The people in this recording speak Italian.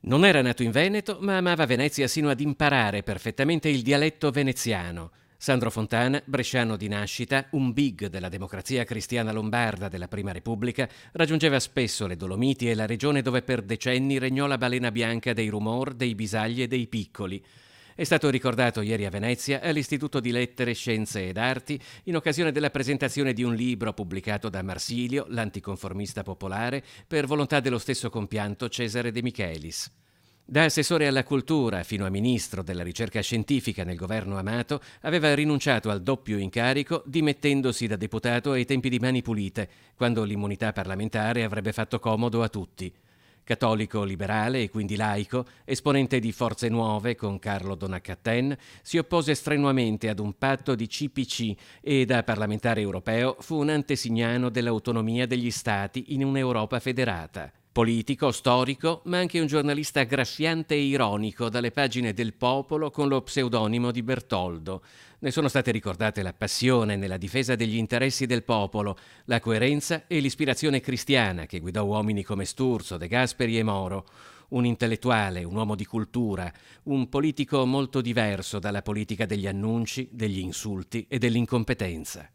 Non era nato in Veneto, ma amava Venezia sino ad imparare perfettamente il dialetto veneziano. Sandro Fontana, bresciano di nascita, un big della democrazia cristiana lombarda della Prima Repubblica, raggiungeva spesso le Dolomiti e la regione dove per decenni regnò la balena bianca dei Rumor, dei Bisagli e dei Piccoli. È stato ricordato ieri a Venezia all'Istituto di Lettere, Scienze ed Arti in occasione della presentazione di un libro pubblicato da Marsilio, l'anticonformista popolare, per volontà dello stesso compianto Cesare De Michelis. Da assessore alla cultura fino a ministro della ricerca scientifica nel governo Amato, aveva rinunciato al doppio incarico dimettendosi da deputato ai tempi di Mani Pulite, quando l'immunità parlamentare avrebbe fatto comodo a tutti. Cattolico liberale e quindi laico, esponente di Forze Nuove con Carlo Donat-Cattin, si oppose strenuamente ad un patto di CPC e da parlamentare europeo fu un antesignano dell'autonomia degli Stati in un'Europa federata. Politico, storico, ma anche un giornalista graffiante e ironico dalle pagine del Popolo con lo pseudonimo di Bertoldo. Ne sono state ricordate la passione nella difesa degli interessi del popolo, la coerenza e l'ispirazione cristiana che guidò uomini come Sturzo, De Gasperi e Moro. Un intellettuale, un uomo di cultura, un politico molto diverso dalla politica degli annunci, degli insulti e dell'incompetenza.